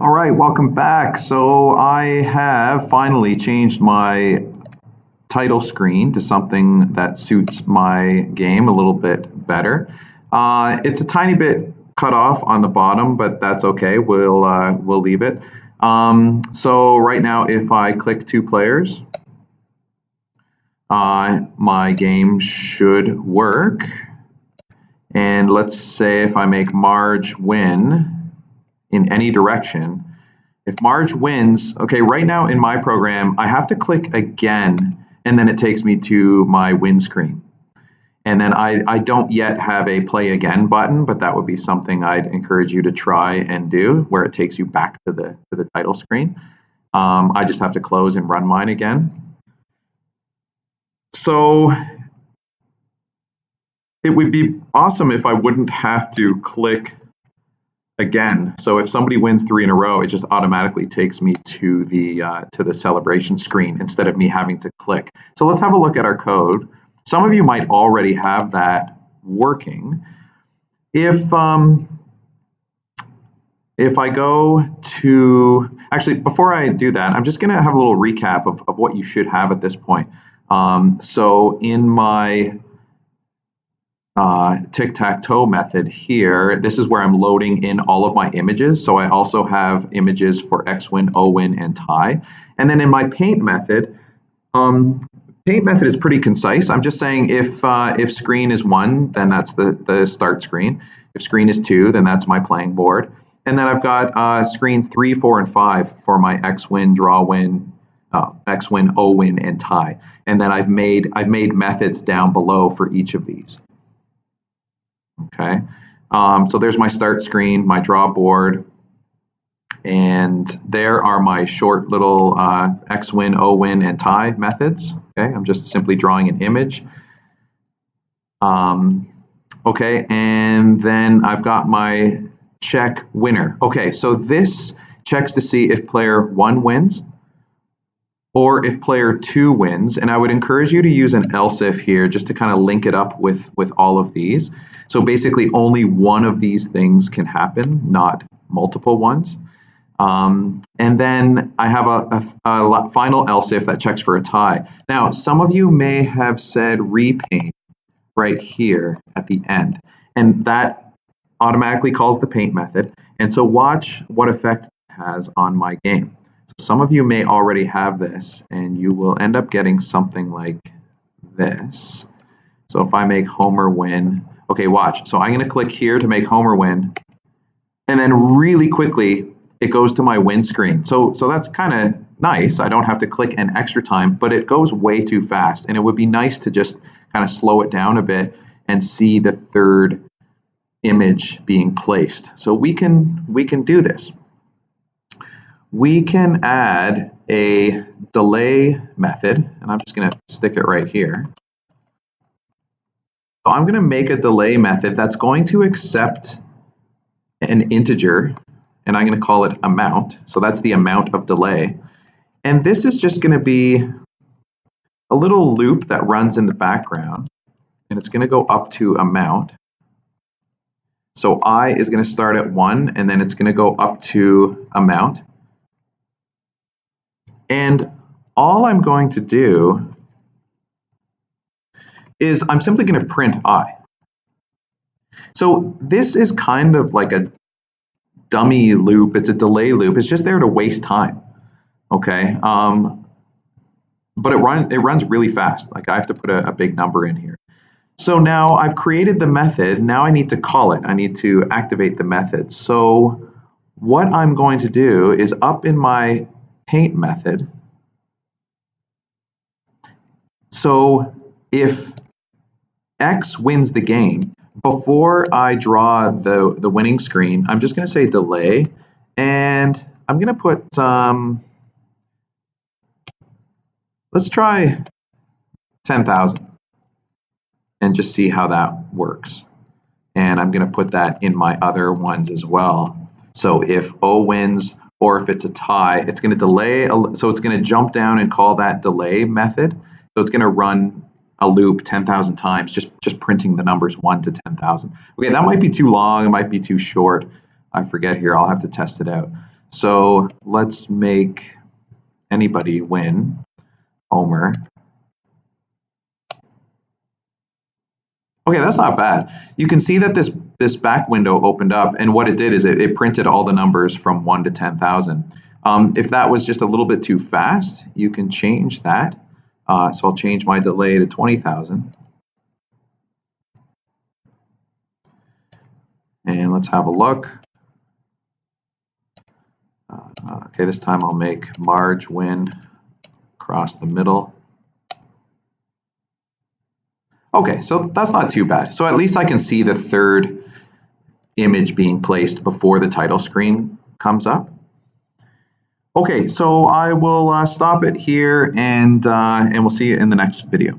All right, welcome back. So I have finally changed my title screen to something that suits my game a little bit better. It's a tiny bit cut off on the bottom, but that's okay. We'll leave it. So right now, if I click two players, my game should work. And let's say if I make Marge win in any direction, if Marge wins, okay, right now in my program, I have to click again, and then it takes me to my win screen. And then I don't yet have a play again button, but that would be something I'd encourage you to try and do, where it takes you back to the title screen. I just have to close and run mine again. So it would be awesome if I wouldn't have to click again. So if somebody wins 3 in a row, it just automatically takes me to the celebration screen instead of me having to click. So let's have a look at our code. Some of you might already have that working. If I go to, actually, before I do that, I'm just going to have a little recap of what you should have at this point. So in my TicTacToe method here, this is where I'm loading in all of my images. So I also have images for XWin, OWin, and tie. And then in my paint method is pretty concise. I'm just saying if screen is 1, then that's the start screen. If screen is 2, then that's my playing board. And then I've got screens 3, 4, and 5 for my XWin, DrawWin, XWin, OWin, and tie. And then I've made methods down below for each of these. Okay, so there's my start screen, my draw board, and there are my short little XWin, OWin, and tie methods. Okay, I'm just simply drawing an image. Okay, and then I've got my check winner. Okay, so this checks to see if player 1 wins or if player 2 wins, and I would encourage you to use an else if here just to kind of link it up with all of these. So basically only one of these things can happen, not multiple ones. And then I have a final else if that checks for a tie. Now, some of you may have said repaint right here at the end, and that automatically calls the paint method. And so watch what effect it has on my game. So some of you may already have this, and you will end up getting something like this. So if I make Homer win, okay, watch. So I'm going to click here to make Homer win, and then really quickly it goes to my win screen. So that's kind of nice. I don't have to click an extra time, but it goes way too fast, and it would be nice to just kind of slow it down a bit and see the third image being placed. So we can do this. We can add a delay method, and I'm just going to stick it right here. So I'm going to make a delay method that's going to accept an integer, and I'm going to call it amount. So that's the amount of delay. And this is just going to be a little loop that runs in the background, and it's going to go up to amount. So I is going to start at 1, and then it's going to go up to amount. And all I'm going to do is I'm simply going to print I. So this is kind of like a dummy loop. It's a delay loop. It's just there to waste time. Okay, but it runs really fast. Like I have to put a big number in here. So now I've created the method. Now I need to call it. I need to activate the method. So what I'm going to do is up in my paint method. So if X wins the game, before I draw the winning screen, I'm just going to say delay, and I'm going to put, let's try 10,000 and just see how that works. And I'm going to put that in my other ones as well. So if O wins, or if it's a tie, it's going to delay, so it's going to jump down and call that delay method. So it's going to run a loop 10,000 times, just printing the numbers 1 to 10,000. Okay, that might be too long. It might be too short. I forget here. I'll have to test it out. So let's make anybody win, Homer. Okay, that's not bad. You can see that this back window opened up, and what it did is it printed all the numbers from 1 to 10,000. If that was just a little bit too fast, you can change that. So I'll change my delay to 20,000. And let's have a look. Okay, this time I'll make Marge win across the middle. Okay, so that's not too bad. So at least I can see the third image being placed before the title screen comes up. Okay, so I will stop it here, and we'll see you in the next video.